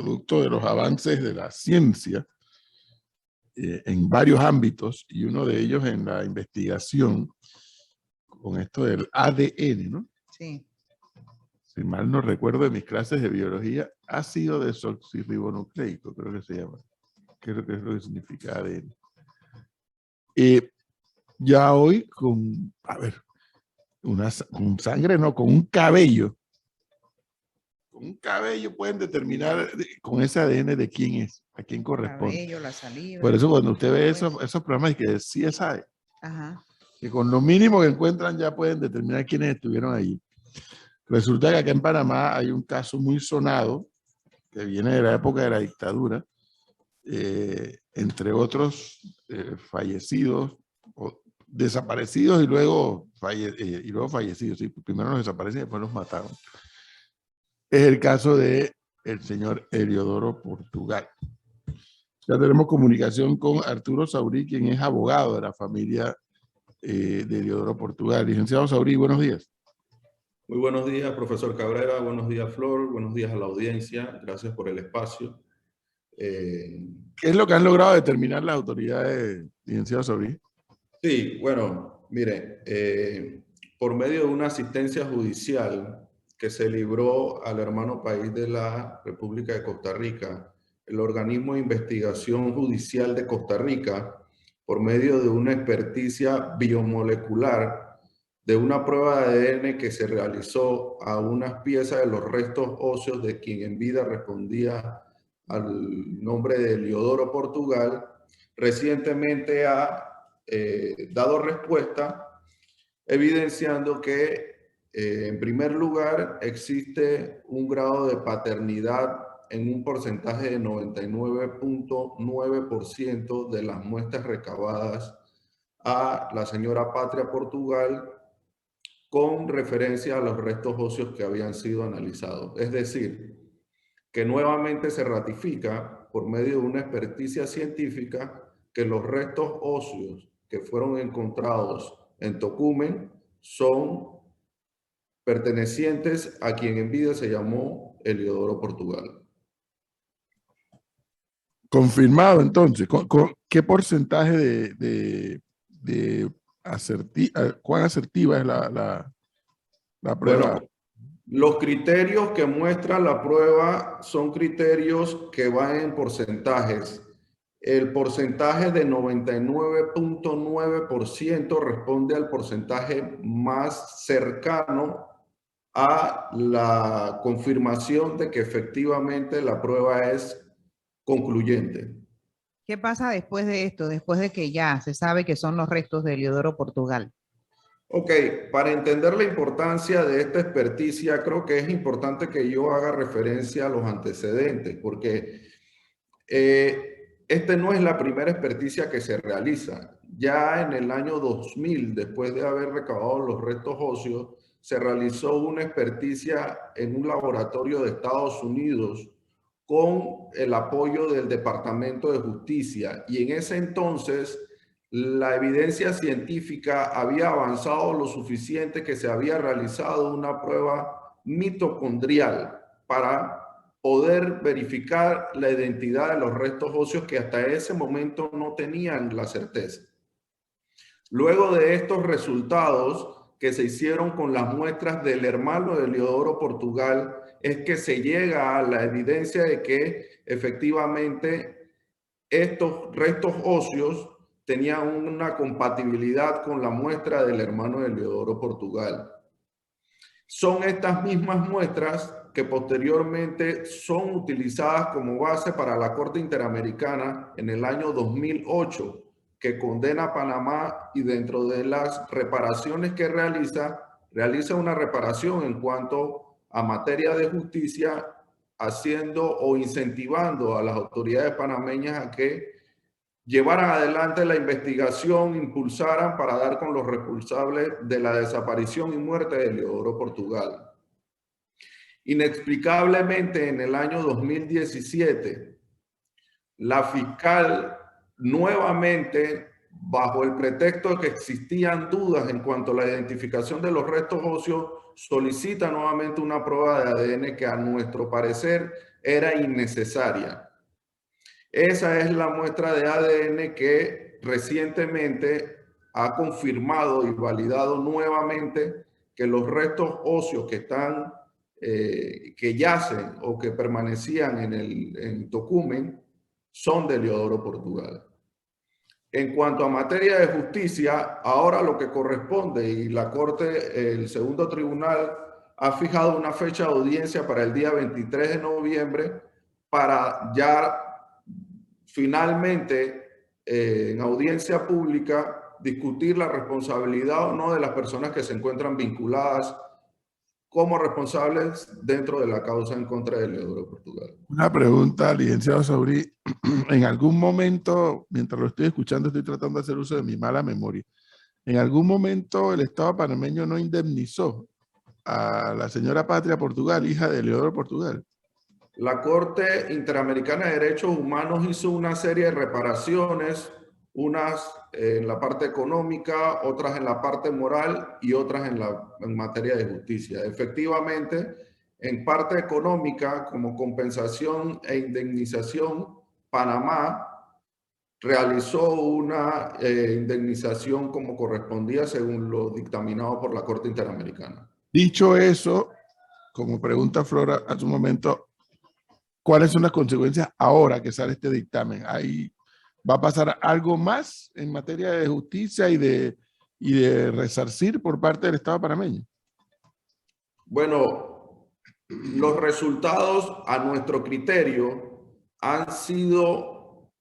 producto de los avances de la ciencia en varios ámbitos, y uno de ellos en la investigación con esto del ADN, ¿no? Sí. Si mal no recuerdo de mis clases de biología, ácido desoxirribonucleico, creo que se llama. Creo que es lo que significa ADN. Ya hoy con, a ver, con sangre, no, con un cabello. Con un cabello pueden determinar con ese ADN de quién es, a quién corresponde. El cabello, la saliva. Por eso cuando usted ve esos programas que CSI, ajá, que con lo mínimo que encuentran ya pueden determinar quiénes estuvieron allí. Resulta que acá en Panamá hay un caso muy sonado que viene de la época de la dictadura, entre otros fallecidos, o desaparecidos y luego fallecidos. ¿Sí? Primero los desaparecen y después los mataron. Es el caso de el señor Eliodoro Portugal. Ya tenemos comunicación con Arturo Saurí, quien es abogado de la familia de Eliodoro Portugal. Licenciado Saurí, buenos días. Muy buenos días, profesor Cabrera. Buenos días, Flor. Buenos días a la audiencia. Gracias por el espacio. ¿Qué es lo que han logrado determinar las autoridades, licenciado Saurí? Sí, bueno, mire, por medio de una asistencia judicial que se libró al hermano país de la República de Costa Rica, el organismo de investigación judicial de Costa Rica, por medio de una experticia biomolecular de una prueba de ADN que se realizó a unas piezas de los restos óseos de quien en vida respondía al nombre de Eliodoro Portugal, recientemente ha dado respuesta evidenciando que en primer lugar existe un grado de paternidad en un porcentaje de 99.9% de las muestras recabadas a la señora Patria Portugal con referencia a los restos óseos que habían sido analizados. Es decir, que nuevamente se ratifica por medio de una experticia científica que los restos óseos que fueron encontrados en Tocumen son pertenecientes a quien en vida se llamó Eliodoro Portugal. Confirmado entonces. ¿Qué porcentaje cuán asertiva es la prueba? Bueno, los criterios que muestra la prueba son criterios que van en porcentajes. El porcentaje de 99.9% responde al porcentaje más cercano a la confirmación de que efectivamente la prueba es concluyente. ¿Qué pasa después de esto? Después de que ya se sabe que son los restos de Eliodoro Portugal. Ok, para entender la importancia de esta experticia, creo que es importante que yo haga referencia a los antecedentes, porque este no es la primera experticia que se realiza. Ya en el año 2000, después de haber recabado los restos óseos, se realizó una experticia en un laboratorio de Estados Unidos con el apoyo del Departamento de Justicia. Y en ese entonces, la evidencia científica había avanzado lo suficiente que se había realizado una prueba mitocondrial para poder verificar la identidad de los restos óseos que hasta ese momento no tenían la certeza. Luego de estos resultados que se hicieron con las muestras del hermano de Eliodoro Portugal, es que se llega a la evidencia de que efectivamente estos restos óseos tenían una compatibilidad con la muestra del hermano de Eliodoro Portugal. Son estas mismas muestras que posteriormente son utilizadas como base para la Corte Interamericana en el año 2008, que condena a Panamá y dentro de las reparaciones que realiza una reparación en cuanto a materia de justicia, haciendo o incentivando a las autoridades panameñas a que llevaran adelante la investigación, impulsaran para dar con los responsables de la desaparición y muerte de Eliodoro Portugal. Inexplicablemente, en el año 2017, la fiscal nuevamente, bajo el pretexto de que existían dudas en cuanto a la identificación de los restos óseos, solicita nuevamente una prueba de ADN que a nuestro parecer era innecesaria. Esa es la muestra de ADN que recientemente ha confirmado y validado nuevamente que los restos óseos que están, que yacen o que permanecían en Tocumen son de Eliodoro Portugal. En cuanto a materia de justicia, ahora lo que corresponde y la Corte, el segundo tribunal, ha fijado una fecha de audiencia para el día 23 de noviembre para ya finalmente en audiencia pública discutir la responsabilidad o no de las personas que se encuentran vinculadas como responsables dentro de la causa en contra de Eliodoro Portugal. Una pregunta, licenciado Saurí. En algún momento, mientras lo estoy escuchando, estoy tratando de hacer uso de mi mala memoria. En algún momento el Estado panameño no indemnizó a la señora Patria Portugal, hija de Eliodoro Portugal. La Corte Interamericana de Derechos Humanos hizo una serie de reparaciones, unas en la parte económica, otras en la parte moral y otras en materia de justicia. Efectivamente, en parte económica, como compensación e indemnización, Panamá realizó una indemnización como correspondía según lo dictaminado por la Corte Interamericana. Dicho eso, como pregunta Flora hace un momento, ¿cuáles son las consecuencias ahora que sale este dictamen? ¿Ahí va a pasar algo más en materia de justicia y de resarcir por parte del Estado panameño? Bueno, los resultados a nuestro criterio han sido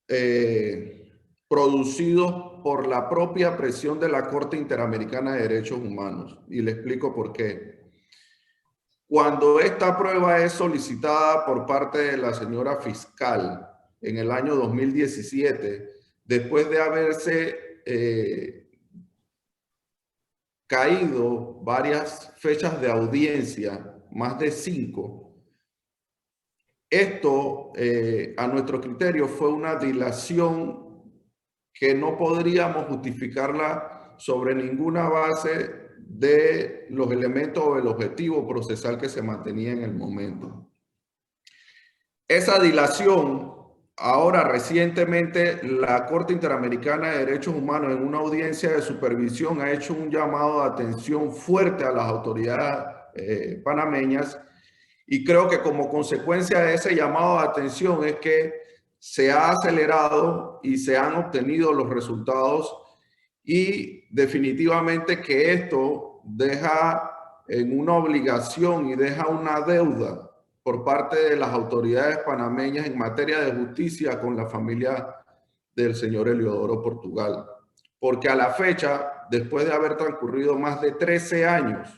producidos por la propia presión de la Corte Interamericana de Derechos Humanos. Y le explico por qué. Cuando esta prueba es solicitada por parte de la señora fiscal en el año 2017, después de haberse caído varias fechas de audiencia, más de 5, esto a nuestro criterio fue una dilación que no podríamos justificarla sobre ninguna base de los elementos o el objetivo procesal que se mantenía en el momento. Esa dilación, ahora recientemente la Corte Interamericana de Derechos Humanos en una audiencia de supervisión ha hecho un llamado de atención fuerte a las autoridades panameñas, y creo que como consecuencia de ese llamado de atención es que se ha acelerado y se han obtenido los resultados, y definitivamente que esto deja en una obligación y deja una deuda por parte de las autoridades panameñas en materia de justicia con la familia del señor Eliodoro Portugal. Porque a la fecha, después de haber transcurrido más de 13 años,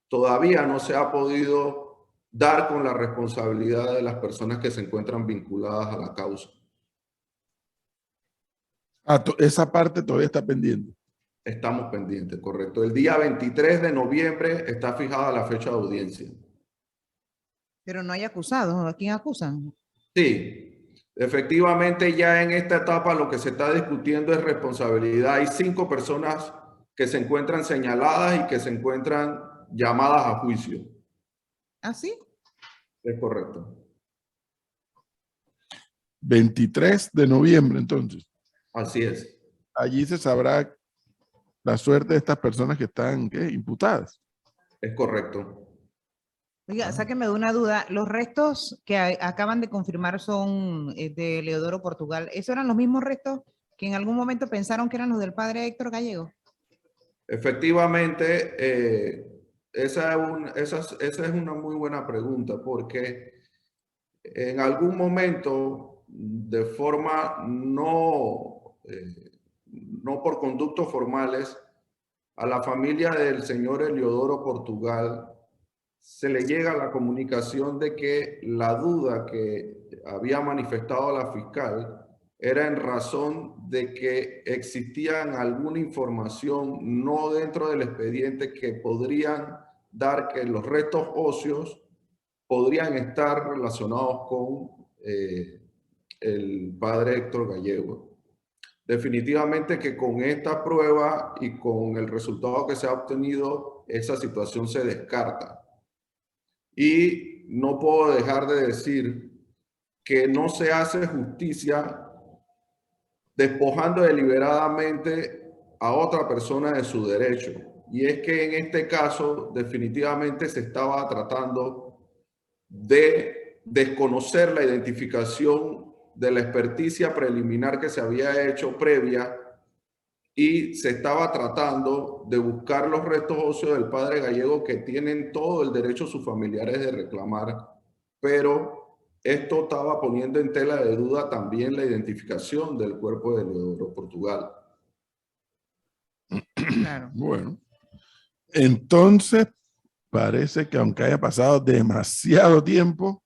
todavía no se ha podido dar con la responsabilidad de las personas que se encuentran vinculadas a la causa. Esa parte todavía está pendiente. Estamos pendientes, correcto. El día 23 de noviembre está fijada la fecha de audiencia. Pero no hay acusados. ¿A quién acusan? Sí, efectivamente ya en esta etapa lo que se está discutiendo es responsabilidad. Hay 5 personas que se encuentran señaladas y que se encuentran llamadas a juicio. ¿Ah, sí? Es correcto. 23 de noviembre, entonces. Así es. Allí se sabrá la suerte de estas personas que están imputadas. Es correcto. Oiga, sáqueme de una duda. Los restos que acaban de confirmar son de Eliodoro Portugal. ¿Esos eran los mismos restos que en algún momento pensaron que eran los del padre Héctor Gallego? Efectivamente, esa es una muy buena pregunta, porque en algún momento, de forma no por conductos formales, a la familia del señor Eliodoro Portugal se le llega la comunicación de que la duda que había manifestado la fiscal era en razón de que existían alguna información no dentro del expediente que podrían dar que los restos óseos podrían estar relacionados con el padre Héctor Gallego. Definitivamente que con esta prueba y con el resultado que se ha obtenido, esa situación se descarta. Y no puedo dejar de decir que no se hace justicia despojando deliberadamente a otra persona de su derecho. Y es que en este caso definitivamente se estaba tratando de desconocer la identificación de la experticia preliminar que se había hecho previa y se estaba tratando de buscar los restos óseos del padre Gallego, que tienen todo el derecho sus familiares de reclamar, pero esto estaba poniendo en tela de duda también la identificación del cuerpo de Leodoro Portugal. Claro. Bueno, entonces parece que aunque haya pasado demasiado tiempo,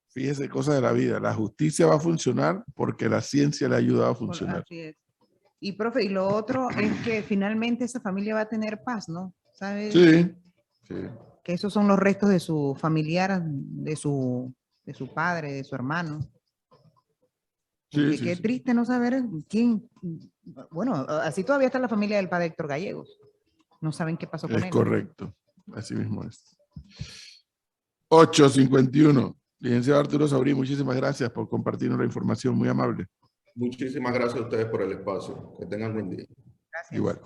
fíjese, cosa de la vida, la justicia va a funcionar porque la ciencia le ha ayudado a funcionar. Así es. Y profe, y lo otro es que finalmente esa familia va a tener paz, ¿no? ¿Sabes? Sí, sí. Que esos son los restos de su familiar, de su padre, de su hermano. Porque Sí, sí, qué sí. triste no saber quién. Bueno, así todavía está la familia del padre Héctor Gallegos. No saben qué pasó con Es él. correcto. Así mismo es. 8:51. Licenciado Arturo Saurí, muchísimas gracias por compartirnos la información, muy amable. Muchísimas gracias a ustedes por el espacio. Que tengan buen día. Gracias. Igual.